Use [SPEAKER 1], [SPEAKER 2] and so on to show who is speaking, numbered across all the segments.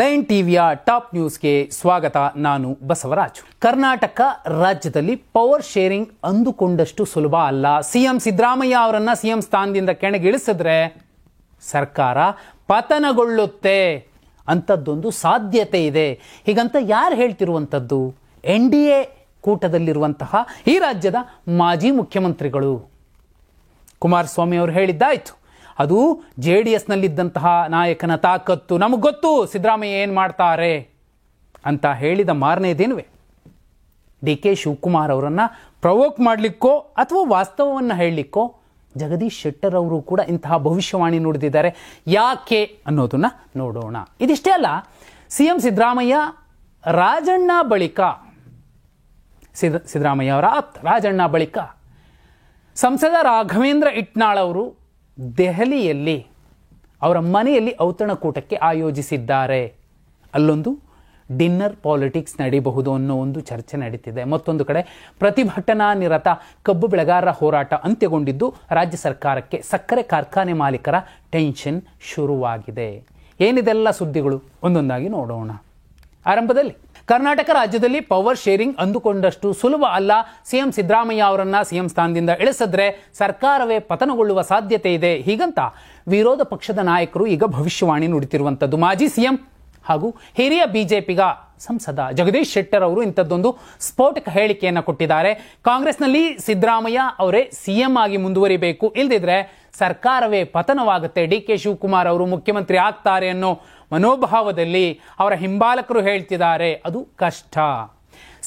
[SPEAKER 1] Line ಟಿವಿಯ top ನ್ಯೂಸ್ಗೆ ಸ್ವಾಗತ. ನಾನು ಬಸವರಾಜು. ಕರ್ನಾಟಕ ರಾಜ್ಯದಲ್ಲಿ ಪವರ್ ಶೇರಿಂಗ್ ಅಂದುಕೊಂಡಷ್ಟು ಸುಲಭ ಅಲ್ಲ. ಸಿಎಂ ಸಿದ್ದರಾಮಯ್ಯ ಅವರನ್ನ ಸಿಎಂ ಸ್ಥಾನದಿಂದ ಕೆಳಗಿಳಿಸಿದ್ರೆ ಸರ್ಕಾರ ಪತನಗೊಳ್ಳುತ್ತೆ ಅಂಥದ್ದೊಂದು ಸಾಧ್ಯತೆ ಇದೆ. ಹೀಗಂತ ಯಾರು ಹೇಳ್ತಿರುವಂಥದ್ದು? NDA ಕೂಟದಲ್ಲಿರುವಂತಹ ಈ ರಾಜ್ಯದ ಮಾಜಿ ಮುಖ್ಯಮಂತ್ರಿಗಳು. ಕುಮಾರಸ್ವಾಮಿ ಅವರು ಹೇಳಿದ್ದಾಯ್ತು, ಅದು JDSನಲ್ಲಿದ್ದಂತಹ ನಾಯಕನ ತಾಕತ್ತು, ನಮಗೆ ಗೊತ್ತು ಸಿದ್ದರಾಮಯ್ಯ ಏನು ಮಾಡ್ತಾರೆ ಅಂತ ಹೇಳಿದ ಮಾರನೇ ದಿನವೇ DK ಶಿವಕುಮಾರ್ ಅವರನ್ನು ಪ್ರವೋಕ್ ಮಾಡಲಿಕ್ಕೋ ಅಥವಾ ವಾಸ್ತವವನ್ನು ಹೇಳಲಿಕ್ಕೋ ಜಗದೀಶ್ ಶೆಟ್ಟರ್ ಅವರು ಕೂಡ ಇಂತಹ ಭವಿಷ್ಯವಾಣಿ ನುಡಿದಿದ್ದಾರೆ. ಯಾಕೆ ಅನ್ನೋದನ್ನ ನೋಡೋಣ. ಇದಿಷ್ಟೇ ಅಲ್ಲ, CM ಸಿದ್ದರಾಮಯ್ಯ ರಾಜಣ್ಣ ಬಳಿಕ ಸಿದ್ದರಾಮಯ್ಯ ಅವರ ಆಪ್ತ ರಾಜಣ್ಣ ಬಳಿಕ ಸಂಸದ ರಾಘವೇಂದ್ರ ಇಟ್ನಾಳ್ ಅವರು ದೆಹಲಿಯಲ್ಲಿ ಅವರ ಮನೆಯಲ್ಲಿ ಔತಣಕೂಟಕ್ಕೆ ಆಯೋಜಿಸಿದ್ದಾರೆ. ಅಲ್ಲೊಂದು ಡಿನ್ನರ್ ಪಾಲಿಟಿಕ್ಸ್ ನಡೀಬಹುದು ಅನ್ನೋ ಒಂದು ಚರ್ಚೆ ನಡೀತಿದೆ. ಮತ್ತೊಂದು ಕಡೆ ಪ್ರತಿಭಟನಾ ನಿರತ ಕಬ್ಬು ಬೆಳೆಗಾರರ ಹೋರಾಟ ಅಂತ್ಯಗೊಂಡಿದ್ದು ರಾಜ್ಯ ಸರ್ಕಾರಕ್ಕೆ ಸಕ್ಕರೆ ಕಾರ್ಖಾನೆ ಮಾಲೀಕರ ಟೆನ್ಷನ್ ಶುರುವಾಗಿದೆ. ಏನಿದೆಲ್ಲ ಸುದ್ದಿಗಳು ಒಂದೊಂದಾಗಿ ನೋಡೋಣ. ಆರಂಭದಲ್ಲಿ ಕರ್ನಾಟಕ ರಾಜ್ಯದಲ್ಲಿ ಪವರ್ ಶೇರಿಂಗ್ ಅಂದುಕೊಂಡಷ್ಟು ಸುಲಭ ಅಲ್ಲ. CM ಸಿದ್ದರಾಮಯ್ಯ ಅವರನ್ನ CM ಸ್ಥಾನದಿಂದ ಇಳಿಸಿದ್ರೆ ಸರ್ಕಾರವೇ ಪತನಗೊಳ್ಳುವ ಸಾಧ್ಯತೆ ಇದೆ. ಹೀಗಂತ ವಿರೋಧ ಪಕ್ಷದ ನಾಯಕರು ಈಗ ಭವಿಷ್ಯವಾಣಿ ನುಡಿತಿರುವಂಥದ್ದು. ಮಾಜಿ CM ಹಾಗೂ ಹಿರಿಯ ಬಿಜೆಪಿಗ ಸಂಸದ ಜಗದೀಶ್ ಶೆಟ್ಟರ್ ಅವರು ಇಂಥದ್ದೊಂದು ಸ್ಫೋಟಕ ಹೇಳಿಕೆಯನ್ನು ಕೊಟ್ಟಿದ್ದಾರೆ. ಕಾಂಗ್ರೆಸ್ನಲ್ಲಿ ಸಿದ್ದರಾಮಯ್ಯ ಅವರೇ CM ಆಗಿ ಮುಂದುವರಿಬೇಕು, ಇಲ್ದಿದ್ರೆ ಸರ್ಕಾರವೇ ಪತನವಾಗುತ್ತೆ, DK ಶಿವಕುಮಾರ್ ಅವರು ಮುಖ್ಯಮಂತ್ರಿ ಆಗ್ತಾರೆ ಅನ್ನೋ ಮನೋಭಾವದಲ್ಲಿ ಅವರ ಹಿಂಬಾಲಕರು ಹೇಳ್ತಿದ್ದಾರೆ. ಅದು ಕಷ್ಟ.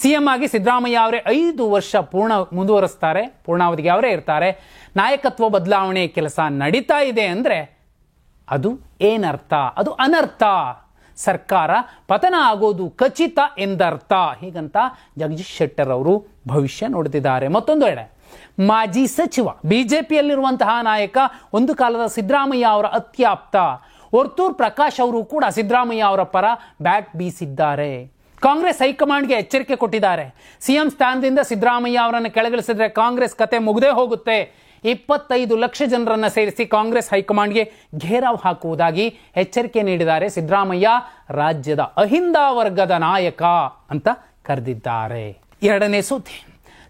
[SPEAKER 1] CM ಆಗಿ ಸಿದ್ದರಾಮಯ್ಯ ಅವರೇ 5 ವರ್ಷ ಮುಂದುವರಿಸ್ತಾರೆ, ಪೂರ್ಣಾವಧಿಗೆ ಅವರೇ ಇರ್ತಾರೆ. ನಾಯಕತ್ವ ಬದಲಾವಣೆ ಕೆಲಸ ನಡೀತಾ ಇದೆ ಅಂದರೆ ಅದು ಏನರ್ಥ? ಅದು ಅನರ್ಥ. ಸರ್ಕಾರ ಪತನ ಆಗೋದು ಖಚಿತ ಎಂದರ್ಥ. ಹೀಗಂತ ಜಗದೀಶ್ ಶೆಟ್ಟರ್ ಅವರು ಭವಿಷ್ಯ ನೋಡುತ್ತಿದ್ದಾರೆ. ಮತ್ತೊಂದು ಎಡೆ ಮಾಜಿ ಸಚಿವ ಬಿಜೆಪಿಯಲ್ಲಿರುವಂತಹ ನಾಯಕ, ಒಂದು ಕಾಲದ ಸಿದ್ದರಾಮಯ್ಯ ಅವರ ಅತ್ಯಾಪ್ತ ವರ್ತೂರ್ ಪ್ರಕಾಶ್ ಅವರು ಕೂಡ ಸಿದ್ದರಾಮಯ್ಯ ಅವರ ಪರ ಬ್ಯಾಟ್ ಬೀಸಿದ್ದಾರೆ. ಕಾಂಗ್ರೆಸ್ ಹೈಕಮಾಂಡ್ಗೆ ಎಚ್ಚರಿಕೆ ಕೊಟ್ಟಿದ್ದಾರೆ. CM ಸ್ಥಾನದಿಂದ ಸಿದ್ದರಾಮಯ್ಯ ಅವರನ್ನು ಕೆಳಗಿಳಿಸಿದ್ರೆ ಕಾಂಗ್ರೆಸ್ ಕತೆ ಮುಗದೇ ಹೋಗುತ್ತೆ. 25 ಲಕ್ಷ ಜನರನ್ನು ಸೇರಿಸಿ ಕಾಂಗ್ರೆಸ್ ಹೈಕಮಾಂಡ್ಗೆ ಘೇರಾವ್ ಹಾಕುವುದಾಗಿ ಎಚ್ಚರಿಕೆ ನೀಡಿದ್ದಾರೆ. ಸಿದ್ದರಾಮಯ್ಯ ರಾಜ್ಯದ ಅಹಿಂದ ವರ್ಗದ ನಾಯಕ ಅಂತ ಕರೆದಿದ್ದಾರೆ. ಎರಡನೇ ಸುದ್ದಿ,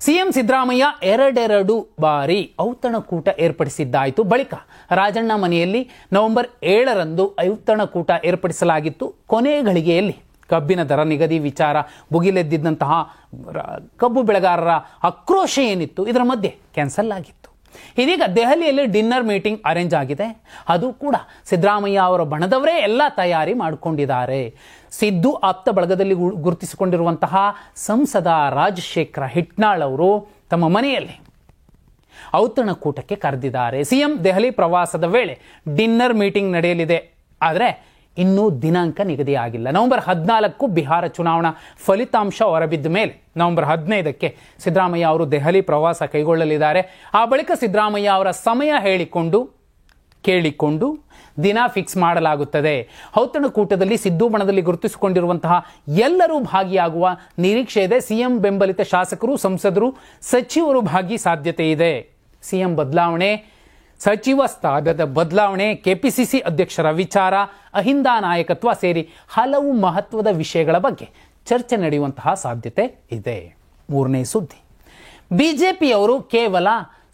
[SPEAKER 1] CM ಸಿದ್ದರಾಮಯ್ಯ ಎರಡೆರಡು ಬಾರಿ ಔತಣಕೂಟ ಏರ್ಪಡಿಸಿದ್ದಾಯಿತು. ಬಳಿಕ ರಾಜಣ್ಣ ಮನೆಯಲ್ಲಿ ನವೆಂಬರ್ 7ರಂದು ಔತಣಕೂಟ ಏರ್ಪಡಿಸಲಾಗಿತ್ತು. ಕೊನೆ ಗಳಿಗೆಯಲ್ಲಿ ಕಬ್ಬಿನ ದರ ನಿಗದಿ ವಿಚಾರ ಭುಗಿಲೆದ್ದಿದ್ದಂತಹ ಕಬ್ಬು ಬೆಳೆಗಾರರ ಆಕ್ರೋಶ ಏನಿತ್ತು, ಇದರ ಮಧ್ಯೆ ಕ್ಯಾನ್ಸಲ್ ಆಗಿತ್ತು. ಇದೀಗ ದೆಹಲಿಯಲ್ಲಿ ಡಿನ್ನರ್ ಮೀಟಿಂಗ್ ಅರೇಂಜ್ ಆಗಿದೆ. ಅದು ಕೂಡ ಸಿದ್ದರಾಮಯ್ಯ ಅವರ ಬಣದವರೇ ಎಲ್ಲ ತಯಾರಿ ಮಾಡಿಕೊಂಡಿದ್ದಾರೆ. ಸಿದ್ದು ಆಪ್ತ ಬಳಗದಲ್ಲಿ ಗುರುತಿಸಿಕೊಂಡಿರುವಂತಹ ಸಂಸದ ರಾಜಶೇಖರ ಹಿಟ್ನಾಳ್ ಅವರು ತಮ್ಮ ಮನೆಯಲ್ಲಿ ಔತಣಕೂಟಕ್ಕೆ ಕರೆದಿದ್ದಾರೆ. CM ದೆಹಲಿ ಪ್ರವಾಸದ ವೇಳೆ ಡಿನ್ನರ್ ಮೀಟಿಂಗ್ ನಡೆಯಲಿದೆ. ಆದರೆ ಇನ್ನೂ ದಿನಾಂಕ ನಿಗದಿಯಾಗಿಲ್ಲ. ನವೆಂಬರ್ 14 ಬಿಹಾರ ಚುನಾವಣಾ ಫಲಿತಾಂಶ ಹೊರಬಿದ್ದ ಮೇಲೆ ನವೆಂಬರ್ 15ಕ್ಕೆ ಸಿದ್ದರಾಮಯ್ಯ ಅವರು ದೆಹಲಿ ಪ್ರವಾಸ ಕೈಗೊಳ್ಳಲಿದ್ದಾರೆ. ಆ ಬಳಿಕ ಸಿದ್ದರಾಮಯ್ಯ ಅವರ ಸಮಯ ಕೇಳಿಕೊಂಡು ದಿನ ಫಿಕ್ಸ್ ಮಾಡಲಾಗುತ್ತದೆ. ಔತಣಕೂಟದಲ್ಲಿ ಸಿದ್ದು ಬಣದಲ್ಲಿ ಗುರುತಿಸಿಕೊಂಡಿರುವಂತಹ ಎಲ್ಲರೂ ಭಾಗಿಯಾಗುವ ನಿರೀಕ್ಷೆ ಇದೆ. CM ಬೆಂಬಲಿತ ಶಾಸಕರು, ಸಂಸದರು, ಸಚಿವರು ಭಾಗಿ ಸಾಧ್ಯತೆ ಇದೆ. CM ಬದಲಾವಣೆ, ಸಚಿವ ಸ್ಥಾನದ ಬದಲಾವಣೆ, KPCC ಅಧ್ಯಕ್ಷರ ವಿಚಾರ, ಅಹಿಂದ ನಾಯಕತ್ವ ಸೇರಿ ಹಲವು ಮಹತ್ವದ ವಿಷಯಗಳ ಬಗ್ಗೆ ಚರ್ಚೆ ನಡೆಯುವಂತಹ ಸಾಧ್ಯತೆ ಇದೆ. ಮೂರನೇ ಸುದ್ದಿ, ಬಿಜೆಪಿಯವರು ಕೇವಲ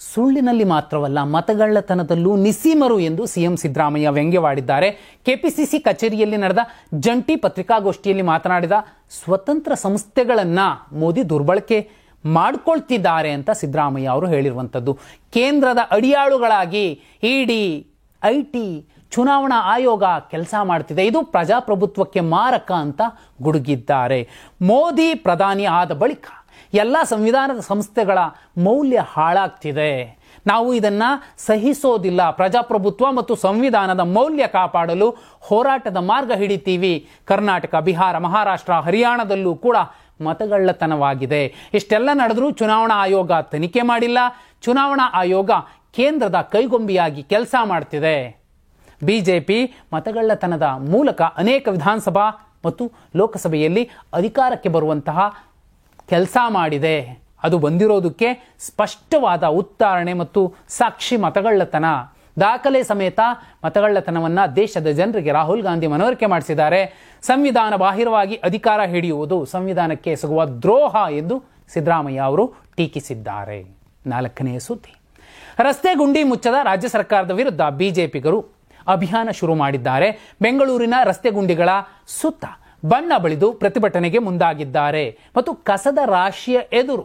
[SPEAKER 1] ಸುಳ್ಳಿನಲ್ಲಿ ಮಾತ್ರವಲ್ಲ ಮತಗಳ್ಳತನದಲ್ಲೂ ನಿಸ್ಸೀಮರು ಎಂದು CM ಸಿದ್ದರಾಮಯ್ಯ ವ್ಯಂಗ್ಯವಾಡಿದ್ದಾರೆ. KPCC ಕಚೇರಿಯಲ್ಲಿ ನಡೆದ ಜಂಟಿ ಪತ್ರಿಕಾಗೋಷ್ಠಿಯಲ್ಲಿ ಮಾತನಾಡಿದ ಸ್ವತಂತ್ರ ಸಂಸ್ಥೆಗಳನ್ನು ಮೋದಿ ದುರ್ಬಳಕೆ ಮಾಡ್ಕೊಳ್ತಿದ್ದಾರೆ ಅಂತ ಸಿದ್ದರಾಮಯ್ಯ ಅವರು ಹೇಳಿರುವಂಥದ್ದು. ಕೇಂದ್ರದ ಅಡಿಯಾಳುಗಳಾಗಿ ED, IT, ಚುನಾವಣಾ ಆಯೋಗ ಕೆಲಸ ಮಾಡ್ತಿದೆ, ಇದು ಪ್ರಜಾಪ್ರಭುತ್ವಕ್ಕೆ ಮಾರಕ ಅಂತ ಗುಡುಗಿದ್ದಾರೆ. ಮೋದಿ ಪ್ರಧಾನಿ ಆದ ಬಳಿಕ ಎಲ್ಲ ಸಂವಿಧಾನದ ಸಂಸ್ಥೆಗಳ ಮೌಲ್ಯ ಹಾಳಾಗ್ತಿದೆ, ನಾವು ಇದನ್ನು ಸಹಿಸೋದಿಲ್ಲ, ಪ್ರಜಾಪ್ರಭುತ್ವ ಮತ್ತು ಸಂವಿಧಾನದ ಮೌಲ್ಯ ಕಾಪಾಡಲು ಹೋರಾಟದ ಮಾರ್ಗ ಹಿಡಿತೀವಿ. ಕರ್ನಾಟಕ, ಬಿಹಾರ, ಮಹಾರಾಷ್ಟ್ರ, ಹರಿಯಾಣದಲ್ಲೂ ಕೂಡ ಮತಗಳ್ಳತನವಾಗಿದೆ. ಇಷ್ಟೆಲ್ಲ ನಡೆದರೂ ಚುನಾವಣಾ ಆಯೋಗ ತನಿಖೆ ಮಾಡಿಲ್ಲ. ಚುನಾವಣಾ ಆಯೋಗ ಕೇಂದ್ರದ ಕೈಗೊಂಬಿಯಾಗಿ ಕೆಲಸ ಮಾಡ್ತಿದೆ. ಬಿಜೆಪಿ ಮತಗಳ್ಳತನದ ಮೂಲಕ ಅನೇಕ ವಿಧಾನಸಭಾ ಮತ್ತು ಲೋಕಸಭೆಯಲ್ಲಿ ಅಧಿಕಾರಕ್ಕೆ ಬರುವಂತಹ ಕೆಲಸ ಮಾಡಿದೆ. ಅದು ಬಂದಿರೋದಕ್ಕೆ ಸ್ಪಷ್ಟವಾದ ಉತ್ತಾರಣೆ ಮತ್ತು ಸಾಕ್ಷಿ ಮತಗಳ್ಳತನ ದಾಖಲೆ ಸಮೇತ ಮತಗಳ್ಳತನವನ್ನು ದೇಶದ ಜನರಿಗೆ ರಾಹುಲ್ ಗಾಂಧಿ ಮನವರಿಕೆ ಮಾಡಿಸಿದ್ದಾರೆ. ಸಂವಿಧಾನ ಬಾಹಿರವಾಗಿ ಅಧಿಕಾರ ಹಿಡಿಯುವುದು ಸಂವಿಧಾನಕ್ಕೆ ಎಸಗುವ ದ್ರೋಹ ಎಂದು ಸಿದ್ದರಾಮಯ್ಯ ಅವರು ಟೀಕಿಸಿದ್ದಾರೆ. 4ನೇ ಸುದ್ದಿ, ರಸ್ತೆ ಗುಂಡಿ ಮುಚ್ಚದ ರಾಜ್ಯ ಸರ್ಕಾರದ ವಿರುದ್ಧ ಬಿಜೆಪಿಗರು ಅಭಿಯಾನ ಶುರು ಮಾಡಿದ್ದಾರೆ. ಬೆಂಗಳೂರಿನ ರಸ್ತೆ ಗುಂಡಿಗಳ ಸುತ್ತ ಬಣ್ಣ ಬಳಿದು ಪ್ರತಿಭಟನೆಗೆ ಮುಂದಾಗಿದ್ದಾರೆ ಮತ್ತು ಕಸದ ರಾಶಿಯ ಎದುರು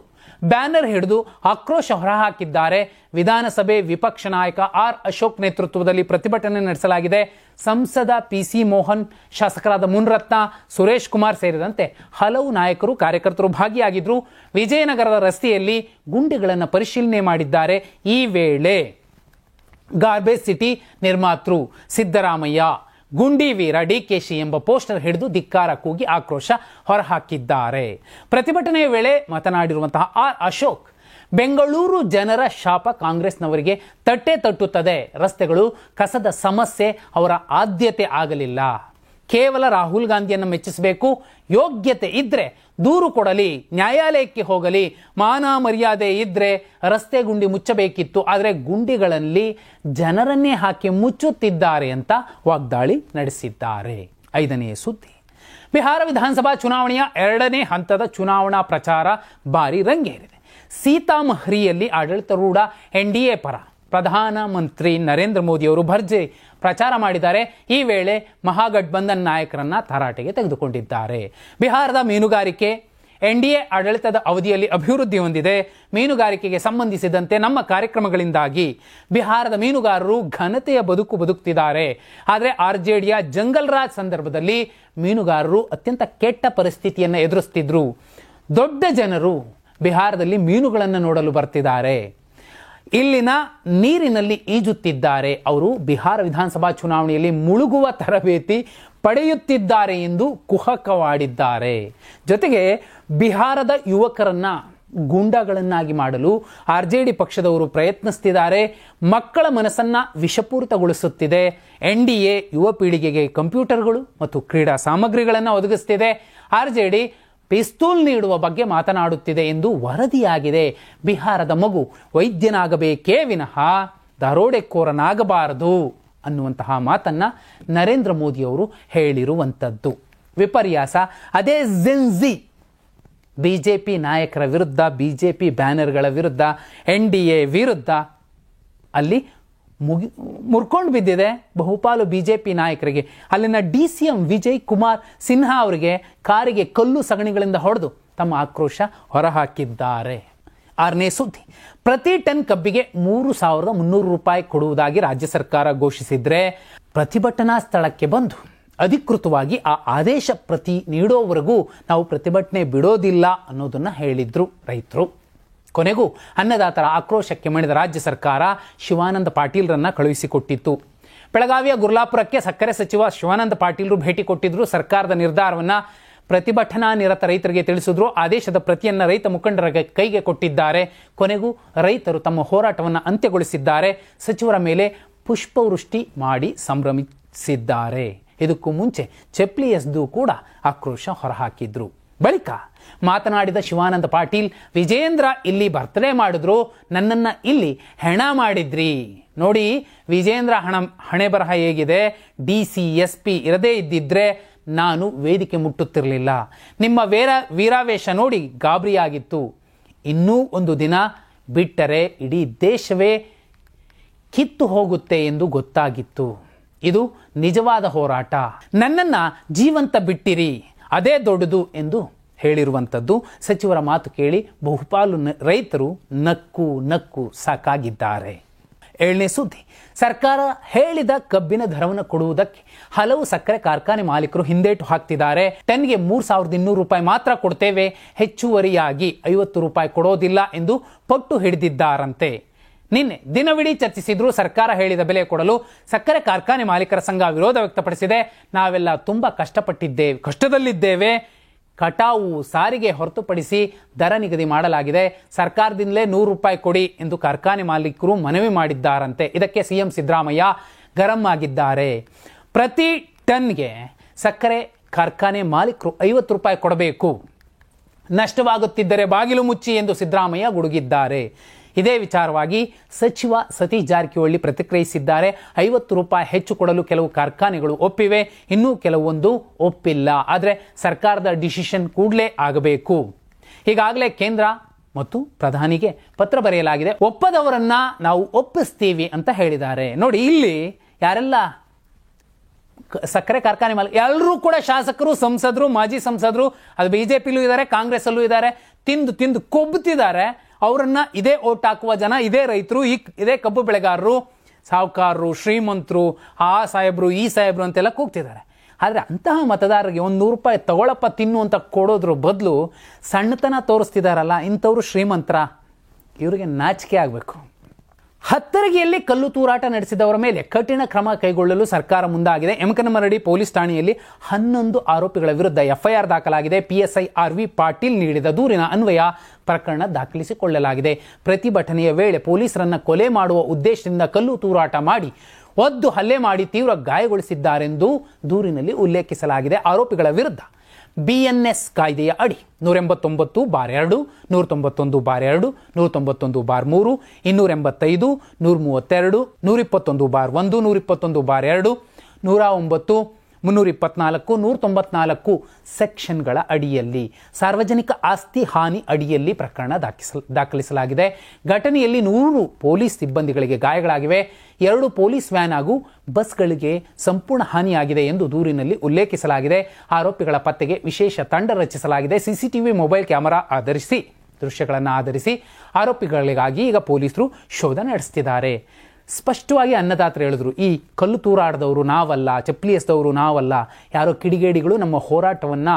[SPEAKER 1] ಬ್ಯಾನರ್ ಹಿಡಿದು ಆಕ್ರೋಶ ಹೊರಹಾಕಿದ್ದಾರೆ. ವಿಧಾನಸಭೆ ವಿಪಕ್ಷ ನಾಯಕ ಆರ್ ಅಶೋಕ್ ನೇತೃತ್ವದಲ್ಲಿ ಪ್ರತಿಭಟನೆ ನಡೆಸಲಾಗಿದೆ. ಸಂಸದ ಪಿಸಿ ಮೋಹನ್, ಶಾಸಕರಾದ ಮುನ್ರತ್ನ, ಸುರೇಶ್ ಕುಮಾರ್ ಸೇರಿದಂತೆ ಹಲವು ನಾಯಕರು ಕಾರ್ಯಕರ್ತರು ಭಾಗಿಯಾಗಿದ್ದರು. ವಿಜಯನಗರದ ರಸ್ತೆಯಲ್ಲಿ ಗುಂಡಿಗಳನ್ನು ಪರಿಶೀಲನೆ ಮಾಡಿದ್ದಾರೆ. ಈ ವೇಳೆ ಗಾರ್ಬೇಜ್ ಸಿಟಿ ನಿರ್ಮಾತೃ ಸಿದ್ದರಾಮಯ್ಯ, ಗುಂಡಿ ವೀರ ಡಿಕೆಶಿ ಎಂಬ ಪೋಸ್ಟರ್ ಹಿಡಿದು ಧಿಕ್ಕಾರ ಕೂಗಿ ಆಕ್ರೋಶ ಹೊರಹಾಕಿದ್ದಾರೆ. ಪ್ರತಿಭಟನೆಯ ವೇಳೆ ಮಾತನಾಡಿರುವಂತಹ ಆರ್ ಅಶೋಕ್, ಬೆಂಗಳೂರು ಜನರ ಶಾಪ ಕಾಂಗ್ರೆಸ್ನವರಿಗೆ ತಟ್ಟೆ ತಟ್ಟುತ್ತದೆ. ರಸ್ತೆಗಳು ಕಸದ ಸಮಸ್ಯೆ ಅವರ ಆದ್ಯತೆ ಆಗಲಿಲ್ಲ. ಕೇವಲ ರಾಹುಲ್ ಗಾಂಧಿಯನ್ನು ಮೆಚ್ಚಿಸಬೇಕು. ಯೋಗ್ಯತೆ ಇದ್ರೆ ದೂರು ಕೊಡಲಿ, ನ್ಯಾಯಾಲಯಕ್ಕೆ ಹೋಗಲಿ. ಮಾನ ಮರ್ಯಾದೆ ಇದ್ರೆ ರಸ್ತೆ ಗುಂಡಿ ಮುಚ್ಚಬೇಕಿತ್ತು, ಆದರೆ ಗುಂಡಿಗಳಲ್ಲಿ ಜನರನ್ನೇ ಹಾಕಿ ಮುಚ್ಚುತ್ತಿದ್ದಾರೆ ಅಂತ ವಾಗ್ದಾಳಿ ನಡೆಸಿದ್ದಾರೆ. 5ನೇ ಸುದ್ದಿ, ಬಿಹಾರ ವಿಧಾನಸಭಾ ಚುನಾವಣೆಯ 2ನೇ ಹಂತದ ಚುನಾವಣಾ ಪ್ರಚಾರ ಭಾರಿ ರಂಗೇರಿದೆ. ಸೀತಾಮಹರಿಯಲ್ಲಿ ಆಡಳಿತಾರೂಢ ಎನ್ಡಿಎ ಪರ ಪ್ರಧಾನಮಂತ್ರಿ ನರೇಂದ್ರ ಮೋದಿ ಅವರು ಭರ್ಜರಿ ಪ್ರಚಾರ ಮಾಡಿದ್ದಾರೆ. ಈ ವೇಳೆ ಮಹಾಗಠಬಂಧನ್ ನಾಯಕರನ್ನ ತರಾಟೆಗೆ ತೆಗೆದುಕೊಂಡಿದ್ದಾರೆ. ಬಿಹಾರದ ಮೀನುಗಾರಿಕೆ ಎನ್ಡಿಎ ಆಡಳಿತದ ಅವಧಿಯಲ್ಲಿ ಅಭಿವೃದ್ಧಿ ಹೊಂದಿದೆ. ಮೀನುಗಾರಿಕೆಗೆ ಸಂಬಂಧಿಸಿದಂತೆ ನಮ್ಮ ಕಾರ್ಯಕ್ರಮಗಳಿಂದಾಗಿ ಬಿಹಾರದ ಮೀನುಗಾರರು ಘನತೆಯ ಬದುಕು ಬದುಕುತ್ತಿದ್ದಾರೆ. ಆದರೆ ಆರ್ಜೆಡಿಯ ಜಂಗಲ್ ರಾಜ್ ಸಂದರ್ಭದಲ್ಲಿ ಮೀನುಗಾರರು ಅತ್ಯಂತ ಕೆಟ್ಟ ಪರಿಸ್ಥಿತಿಯನ್ನು ಎದುರಿಸುತ್ತಿದ್ರು. ದೊಡ್ಡ ಜನರು ಬಿಹಾರದಲ್ಲಿ ಮೀನುಗಳನ್ನು ನೋಡಲು ಬರ್ತಿದ್ದಾರೆ, ಇಲ್ಲಿನ ನೀರಿನಲ್ಲಿ ಈಜುತ್ತಿದ್ದಾರೆ. ಅವರು ಬಿಹಾರ ವಿಧಾನಸಭಾ ಚುನಾವಣೆಯಲ್ಲಿ ಮುಳುಗುವ ತರಬೇತಿ ಪಡೆಯುತ್ತಿದ್ದಾರೆ ಎಂದು ಕುಹಕವಾಡಿದ್ದಾರೆ. ಜೊತೆಗೆ ಬಿಹಾರದ ಯುವಕರನ್ನ ಗೂಂಡಾಗಳನ್ನಾಗಿ ಮಾಡಲು ಆರ್ಜೆಡಿ ಪಕ್ಷದವರು ಪ್ರಯತ್ನಿಸುತ್ತಿದ್ದಾರೆ. ಮಕ್ಕಳ ಮನಸ್ಸನ್ನ ವಿಷಪೂರಿತಗೊಳಿಸುತ್ತಿದೆ. ಎನ್ಡಿಎ ಯುವ ಪೀಳಿಗೆಗೆ ಕಂಪ್ಯೂಟರ್ಗಳು ಮತ್ತು ಕ್ರೀಡಾ ಸಾಮಗ್ರಿಗಳನ್ನು ಒದಗಿಸುತ್ತಿದೆ. ಆರ್ಜೆಡಿ ಪಿಸ್ತೂಲ್ ನೀಡುವ ಬಗ್ಗೆ ಮಾತನಾಡುತ್ತಿದೆ ಎಂದು ವರದಿಯಾಗಿದೆ. ಬಿಹಾರದ ಮಗು ವೈದ್ಯನಾಗಬೇಕೇ ವಿನಃ ದರೋಡೆಕೋರನಾಗಬಾರದು ಅನ್ನುವಂತಹ ಮಾತನ್ನ ನರೇಂದ್ರ ಮೋದಿ ಅವರು ಹೇಳಿರುವಂಥದ್ದು. ವಿಪರ್ಯಾಸ, ಅದೇ ಜಿನ್ಜಿ ಬಿಜೆಪಿ ನಾಯಕರ ವಿರುದ್ಧ, ಬಿಜೆಪಿ ಬ್ಯಾನರ್ಗಳ ವಿರುದ್ಧ, ಎನ್ಡಿಎ ವಿರುದ್ಧ ಅಲ್ಲಿ ಮುರ್ಕೊಂಡು ಬಿದ್ದಿದೆ. ಬಹುಪಾಲು ಬಿಜೆಪಿ ನಾಯಕರಿಗೆ ಅಲ್ಲಿನ ಡಿಸಿಎಂ ವಿಜಯ್ ಕುಮಾರ್ ಸಿನ್ಹಾ ಅವರಿಗೆ ಕಾರಿಗೆ ಕಲ್ಲು ಸಗಣಿಗಳಿಂದ ಹೊಡೆದು ತಮ್ಮ ಆಕ್ರೋಶ ಹೊರಹಾಕಿದ್ದಾರೆ. 6ನೇ ಸುದ್ದಿ, ಪ್ರತಿ ಟನ್ ಕಬ್ಬಿಗೆ 3,300 ರೂಪಾಯಿ ಕೊಡುವುದಾಗಿ ರಾಜ್ಯ ಸರ್ಕಾರ ಘೋಷಿಸಿದ್ರೆ ಪ್ರತಿಭಟನಾ ಸ್ಥಳಕ್ಕೆ ಬಂದು ಅಧಿಕೃತವಾಗಿ ಆ ಆದೇಶ ಪ್ರತಿ ನೀಡೋವರೆಗೂ ನಾವು ಪ್ರತಿಭಟನೆ ಬಿಡೋದಿಲ್ಲ ಅನ್ನೋದನ್ನ ಹೇಳಿದ್ರು ರೈತರು. ಕೊನೆಗೂ ಅನ್ನದಾತರ ಆಕ್ರೋಶಕ್ಕೆ ಮಣಿದ ರಾಜ್ಯ ಸರ್ಕಾರ ಶಿವಾನಂದ ಪಾಟೀಲ್ರನ್ನ ಕಳುಹಿಸಿಕೊಟ್ಟಿತ್ತು. ಬೆಳಗಾವಿಯ ಗುರ್ಲಾಪುರಕ್ಕೆ ಸಕ್ಕರೆ ಸಚಿವ ಶಿವಾನಂದ ಪಾಟೀಲ್ರು ಭೇಟಿ ಕೊಟ್ಟಿದ್ರು. ಸರ್ಕಾರದ ನಿರ್ಧಾರವನ್ನ ಪ್ರತಿಭಟನಾ ನಿರತ ರೈತರಿಗೆ ತಿಳಿಸಿದ್ರು. ಆದೇಶದ ಪ್ರತಿಯನ್ನ ರೈತ ಮುಖಂಡರ ಕೈಗೆ ಕೊಟ್ಟಿದ್ದಾರೆ. ಕೊನೆಗೂ ರೈತರು ತಮ್ಮ ಹೋರಾಟವನ್ನು ಅಂತ್ಯಗೊಳಿಸಿದ್ದಾರೆ. ಸಚಿವರ ಮೇಲೆ ಪುಷ್ಪವೃಷ್ಟಿ ಮಾಡಿ ಸಂಭ್ರಮಿಸಿದ್ದಾರೆ. ಇದಕ್ಕೂ ಮುಂಚೆ ಚಪ್ಪಲಿ ಎಸೆದು ಕೂಡ ಆಕ್ರೋಶ ಹೊರಹಾಕಿದ್ರು. ಬಳಿಕ ಮಾತನಾಡಿದ ಶಿವಾನಂದ ಪಾಟೀಲ್, ವಿಜೇಂದ್ರ ಇಲ್ಲಿ ಬರ್ತಡೇ ಮಾಡಿದ್ರು, ನನ್ನನ್ನ ಇಲ್ಲಿ ಹೆಣ ಮಾಡಿದ್ರಿ. ನೋಡಿ ವಿಜೇಂದ್ರ ಹಣೆ ಬರಹ ಹೇಗಿದೆ. ಡಿಸಿ ಎಸ್ಪಿ ಇರದೇ ಇದ್ದಿದ್ರೆ ನಾನು ವೇದಿಕೆ ಮುಟ್ಟುತ್ತಿರಲಿಲ್ಲ. ನಿಮ್ಮ ವೀರಾವೇಶ ನೋಡಿ ಗಾಬರಿಯಾಗಿತ್ತು. ಇನ್ನೂ ಒಂದು ದಿನ ಬಿಟ್ಟರೆ ಇಡೀ ದೇಶವೇ ಕಿತ್ತು ಹೋಗುತ್ತೆ ಎಂದು ಗೊತ್ತಾಗಿತ್ತು. ಇದು ನಿಜವಾದ ಹೋರಾಟ. ನನ್ನನ್ನ ಜೀವಂತ ಬಿಟ್ಟಿರಿ, ಅದೇ ದೊಡ್ಡದು ಎಂದು ಹೇಳಿರುವಂಥದ್ದು. ಸಚಿವರ ಮಾತು ಕೇಳಿ ಬಹುಪಾಲು ರೈತರು ನಕ್ಕು ಸಾಕಾಗಿದ್ದಾರೆ. 7ನೇ ಸುದ್ದಿ, ಸರ್ಕಾರ ಹೇಳಿದ ಕಬ್ಬಿನ ದರವನ್ನು ಕೊಡುವುದಕ್ಕೆ ಹಲವು ಸಕ್ಕರೆ ಕಾರ್ಖಾನೆ ಮಾಲೀಕರು ಹಿಂದೇಟು ಹಾಕ್ತಿದ್ದಾರೆ. ಟನ್ಗೆ 3,200 ರೂಪಾಯಿ ಮಾತ್ರ ಕೊಡ್ತೇವೆ, ಹೆಚ್ಚುವರಿಯಾಗಿ 50 ರೂಪಾಯಿ ಕೊಡೋದಿಲ್ಲ ಎಂದು ಪಟ್ಟು ಹಿಡಿದಿದ್ದಾರಂತೆ. ನಿನ್ನೆ ದಿನವಿಡೀ ಚರ್ಚಿಸಿದ್ರು. ಸರ್ಕಾರ ಹೇಳಿದ ಬೆಲೆ ಕೊಡಲು ಸಕ್ಕರೆ ಕಾರ್ಖಾನೆ ಮಾಲೀಕರ ಸಂಘ ವಿರೋಧ ವ್ಯಕ್ತಪಡಿಸಿದೆ. ನಾವೆಲ್ಲ ತುಂಬಾ ಕಷ್ಟದಲ್ಲಿದ್ದೇವೆ. ಕಟಾವು, ಸಾರಿಗೆ ಹೊರತುಪಡಿಸಿ ದರ ನಿಗದಿ ಮಾಡಲಾಗಿದೆ. ಸರ್ಕಾರದಿಂದಲೇ 100 ರೂಪಾಯಿ ಕೊಡಿ ಎಂದು ಕಾರ್ಖಾನೆ ಮಾಲೀಕರು ಮನವಿ ಮಾಡಿದ್ದಾರಂತೆ. ಇದಕ್ಕೆ ಸಿಎಂ ಸಿದ್ದರಾಮಯ್ಯ ಗರಂ ಆಗಿದ್ದಾರೆ. ಪ್ರತಿ ಟನ್ಗೆ ಸಕ್ಕರೆ ಕಾರ್ಖಾನೆ ಮಾಲೀಕರು 50 ರೂಪಾಯಿ ಕೊಡಬೇಕು, ನಷ್ಟವಾಗುತ್ತಿದ್ದರೆ ಬಾಗಿಲು ಮುಚ್ಚಿ ಎಂದು ಸಿದ್ದರಾಮಯ್ಯ ಗುಡುಗಿದ್ದಾರೆ. ಇದೇ ವಿಚಾರವಾಗಿ ಸಚಿವ ಸತೀಶ್ ಜಾರಕಿಹೊಳಿ ಪ್ರತಿಕ್ರಿಯಿಸಿದ್ದಾರೆ. 50 ರೂಪಾಯಿ ಹೆಚ್ಚು ಕೊಡಲು ಕೆಲವು ಕಾರ್ಖಾನೆಗಳು ಒಪ್ಪಿವೆ, ಇನ್ನೂ ಕೆಲವೊಂದು ಒಪ್ಪಿಲ್ಲ. ಆದರೆ ಸರ್ಕಾರದ ಡಿಸಿಷನ್ ಕೂಡಲೇ ಆಗಬೇಕು. ಈಗಾಗಲೇ ಕೇಂದ್ರ ಮತ್ತು ಪ್ರಧಾನಿಗೆ ಪತ್ರ ಬರೆಯಲಾಗಿದೆ. ಒಪ್ಪದವರನ್ನ ನಾವು ಒಪ್ಪಿಸ್ತೀವಿ ಅಂತ ಹೇಳಿದ್ದಾರೆ. ನೋಡಿ, ಇಲ್ಲಿ ಯಾರೆಲ್ಲ ಸಕ್ಕರೆ ಕಾರ್ಖಾನೆ ಎಲ್ಲರೂ ಕೂಡ ಶಾಸಕರು, ಸಂಸದರು, ಮಾಜಿ ಸಂಸದರು, ಅದು ಬಿಜೆಪಿಲೂ ಇದ್ದಾರೆ, ಕಾಂಗ್ರೆಸ್ಸಲ್ಲೂ ಇದ್ದಾರೆ, ತಿಂದು ಕೊಬ್ಬುತ್ತಿದ್ದಾರೆ. ಅವರನ್ನ ಇದೇ ಓಟ್ ಹಾಕುವ ಜನ, ಇದೇ ರೈತರು, ಇದೇ ಕಬ್ಬು ಬೆಳೆಗಾರರು, ಸಾಹುಕಾರರು, ಶ್ರೀಮಂತರು, ಆ ಸಾಹೇಬ್ರು, ಈ ಸಾಹೇಬ್ರು ಅಂತೆಲ್ಲ ಕೂಗ್ತಿದ್ದಾರೆ. ಆದರೆ ಅಂತಹ ಮತದಾರರಿಗೆ 100 ರೂಪಾಯಿ ತಗೊಳಪ್ಪ ತಿನ್ನು ಅಂತ ಕೊಡೋದ್ರ ಬದಲು ಸಣ್ಣತನ ತೋರಿಸ್ತಿದಾರಲ್ಲ, ಇಂಥವ್ರು ಶ್ರೀಮಂತರ? ಇವರಿಗೆ ನಾಚಿಕೆ ಆಗಬೇಕು. ಹತ್ತರಗಿಯಲ್ಲಿ ಕಲ್ಲು ತೂರಾಟ ನಡೆಸಿದವರ ಮೇಲೆ ಕಠಿಣ ಕ್ರಮ ಕೈಗೊಳ್ಳಲು ಸರ್ಕಾರ ಮುಂದಾಗಿದೆ. ಯಮಕನಮರಡಿ ಪೊಲೀಸ್ ಠಾಣೆಯಲ್ಲಿ 11 ಆರೋಪಿಗಳ ವಿರುದ್ಧ ಎಫ್ಐಆರ್ ದಾಖಲಾಗಿದೆ. PSI RV ಪಾಟೀಲ್ ನೀಡಿದ ದೂರಿನ ಅನ್ವಯ ಪ್ರಕರಣ ದಾಖಲಿಸಿಕೊಳ್ಳಲಾಗಿದೆ. ಪ್ರತಿಭಟನೆಯ ವೇಳೆ ಪೊಲೀಸರನ್ನ ಕೊಲೆ ಮಾಡುವ ಉದ್ದೇಶದಿಂದ ಕಲ್ಲು ತೂರಾಟ ಮಾಡಿ ಒದ್ದು ಹಲ್ಲೆ ಮಾಡಿ ತೀವ್ರ ಗಾಯಗೊಳಿಸಿದ್ದಾರೆಂದು ದೂರಿನಲ್ಲಿ ಉಲ್ಲೇಖಿಸಲಾಗಿದೆ. ಆರೋಪಿಗಳ ವಿರುದ್ಧ BNS ಕಾಯ್ದೆಯ ಅಡಿ 189/2, 191/2, 191/3, 285, 132, 121/1, 121/2, 109, 324, 194 ಸೆಕ್ಷನ್ಗಳ ಅಡಿಯಲ್ಲಿ ಸಾರ್ವಜನಿಕ ಆಸ್ತಿ ಹಾನಿ ಅಡಿಯಲ್ಲಿ ಪ್ರಕರಣ ದಾಖಲಿಸಲಾಗಿದೆ. ಘಟನೆಯಲ್ಲಿ 100 ಪೊಲೀಸ್ ಸಿಬ್ಬಂದಿಗಳಿಗೆ ಗಾಯಗಳಾಗಿವೆ. 2 ಪೊಲೀಸ್ ವ್ಯಾನ್ ಹಾಗೂ ಬಸ್ಗಳಿಗೆ ಸಂಪೂರ್ಣ ಹಾನಿಯಾಗಿದೆ ಎಂದು ದೂರಿನಲ್ಲಿ ಉಲ್ಲೇಖಿಸಲಾಗಿದೆ. ಆರೋಪಿಗಳ ಪತ್ತೆಗೆ ವಿಶೇಷ ತಂಡ ರಚಿಸಲಾಗಿದೆ. CCTV ಮೊಬೈಲ್ ಕ್ಯಾಮೆರಾ ದೃಶ್ಯಗಳನ್ನು ಆಧರಿಸಿ ಆರೋಪಿಗಳಿಗಾಗಿ ಈಗ ಪೊಲೀಸರು ಶೋಧ ನಡೆಸುತ್ತಿದ್ದಾರೆ. ಸ್ಪಷ್ಟವಾಗಿ ಅನ್ನದಾತರು ಹೇಳಿದ್ರು, ಈ ಕಲ್ಲು ತೂರಾಡದವರು ನಾವಲ್ಲ, ಚಪ್ಪಲಿ ಎಸೆದವರು ನಾವಲ್ಲ, ಯಾರೋ ಕಿಡಿಗೇಡಿಗಳು ನಮ್ಮ ಹೋರಾಟವನ್ನು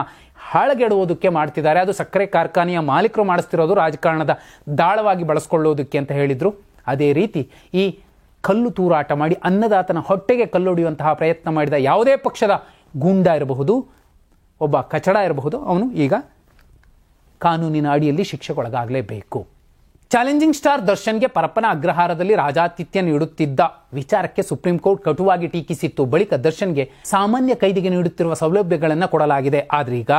[SPEAKER 1] ಹಾಳಗೆಡುವುದಕ್ಕೆ ಮಾಡ್ತಿದ್ದಾರೆ. ಅದು ಸಕ್ಕರೆ ಕಾರ್ಖಾನೆಯ ಮಾಲೀಕರು ಮಾಡಿಸ್ತಿರೋದು ರಾಜಕಾರಣದ ದಾಳವಾಗಿ ಬಳಸ್ಕೊಳ್ಳೋದಕ್ಕೆ ಅಂತ ಹೇಳಿದ್ರು. ಅದೇ ರೀತಿ ಈ ಕಲ್ಲು ತೂರಾಟ ಮಾಡಿ ಅನ್ನದಾತನ ಹೊಟ್ಟೆಗೆ ಕಲ್ಲೊಡೆಯುವಂತಹ ಪ್ರಯತ್ನ ಮಾಡಿದ ಯಾವುದೇ ಪಕ್ಷದ ಗೂಂಡ ಇರಬಹುದು, ಒಬ್ಬ ಕಚಡ ಇರಬಹುದು, ಅವನು ಈಗ ಕಾನೂನಿನ ಅಡಿಯಲ್ಲಿ ಶಿಕ್ಷೆಗೊಳಗಾಗಲೇಬೇಕು. ಚಾಲೆಂಜಿಂಗ್ ಸ್ಟಾರ್ ದರ್ಶನ್ಗೆ ಪರಪ್ಪನ ಅಗ್ರಹಾರದಲ್ಲಿ ರಾಜಾತಿಥ್ಯ ನೀಡುತ್ತಿದ್ದ ವಿಚಾರಕ್ಕೆ ಸುಪ್ರೀಂ ಕೋರ್ಟ್ ಕಟುವಾಗಿ ಟೀಕಿಸಿತ್ತು. ಬಳಿಕ ದರ್ಶನ್ಗೆ ಸಾಮಾನ್ಯ ಕೈದಿಗೆ ನೀಡುತ್ತಿರುವ ಸೌಲಭ್ಯಗಳನ್ನು ಕೊಡಲಾಗಿದೆ. ಆದ್ರೆ ಈಗ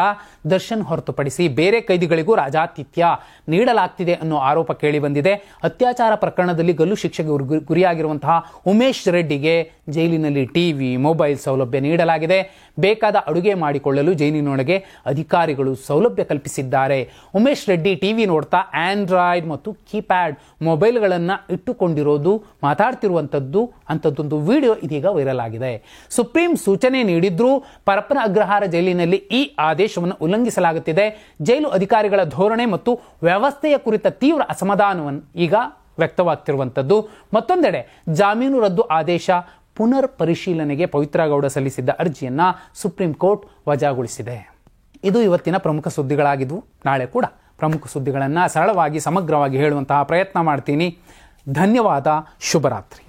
[SPEAKER 1] ದರ್ಶನ್ ಹೊರತುಪಡಿಸಿ ಬೇರೆ ಕೈದಿಗಳಿಗೂ ರಾಜಾತಿಥ್ಯ ನೀಡಲಾಗ್ತಿದೆ ಅನ್ನೋ ಆರೋಪ ಕೇಳಿಬಂದಿದೆ. ಅತ್ಯಾಚಾರ ಪ್ರಕರಣದಲ್ಲಿ ಗಲ್ಲು ಶಿಕ್ಷೆಗೆ ಗುರಿಯಾಗಿರುವಂತಹ ಉಮೇಶ್ ರೆಡ್ಡಿಗೆ ಜೈಲಿನಲ್ಲಿ ಟಿವಿ, ಮೊಬೈಲ್ ಸೌಲಭ್ಯ ನೀಡಲಾಗಿದೆ. ಬೇಕಾದ ಅಡುಗೆ ಮಾಡಿಕೊಳ್ಳಲು ಜೈಲಿನೊಳಗೆ ಅಧಿಕಾರಿಗಳು ಸೌಲಭ್ಯ ಕಲ್ಪಿಸಿದ್ದಾರೆ. ಉಮೇಶ್ ರೆಡ್ಡಿ ಟಿವಿ ನೋಡ್ತಾ ಆಂಡ್ರಾಯ್ಡ್ ಮತ್ತು ಕೀಪ್ಯಾಡ್ ಮೊಬೈಲ್ಗಳನ್ನು ಇಟ್ಟುಕೊಂಡಿರೋದು, ಮಾತಾಡ್ತಿರುವಂಥದ್ದು, ಅಂಥದ್ದೊಂದು ವಿಡಿಯೋ ಇದೀಗ ವೈರಲ್ ಆಗಿದೆ. ಸುಪ್ರೀಂ ಸೂಚನೆ ನೀಡಿದ್ರೂ ಪರಪ್ಪನ ಅಗ್ರಹಾರ ಜೈಲಿನಲ್ಲಿ ಈ ಆದೇಶವನ್ನು ಉಲ್ಲಂಘಿಸಲಾಗುತ್ತಿದೆ. ಜೈಲು ಅಧಿಕಾರಿಗಳ ಧೋರಣೆ ಮತ್ತು ವ್ಯವಸ್ಥೆಯ ಕುರಿತ ತೀವ್ರ ಅಸಮಾಧಾನವನ್ನು ಈಗ ವ್ಯಕ್ತವಾಗ್ತಿರುವಂಥದ್ದು. ಮತ್ತೊಂದೆಡೆ ಜಾಮೀನು ರದ್ದು ಆದೇಶ ಪುನರ್ ಪರಿಶೀಲನೆಗೆ ಪವಿತ್ರ ಗೌಡ ಸಲ್ಲಿಸಿದ್ದ ಅರ್ಜಿಯನ್ನ ಸುಪ್ರೀಂ ಕೋರ್ಟ್ ವಜಾಗೊಳಿಸಿದೆ. ಇದು ಇವತ್ತಿನ ಪ್ರಮುಖ ಸುದ್ದಿಗಳಾಗಿದ್ವು. ನಾಳೆ ಕೂಡ ಪ್ರಮುಖ ಸುದ್ದಿಗಳನ್ನು ಸರಳವಾಗಿ ಸಮಗ್ರವಾಗಿ ಹೇಳುವಂತಹ ಪ್ರಯತ್ನ ಮಾಡ್ತೀನಿ. ಧನ್ಯವಾದ. ಶುಭರಾತ್ರಿ.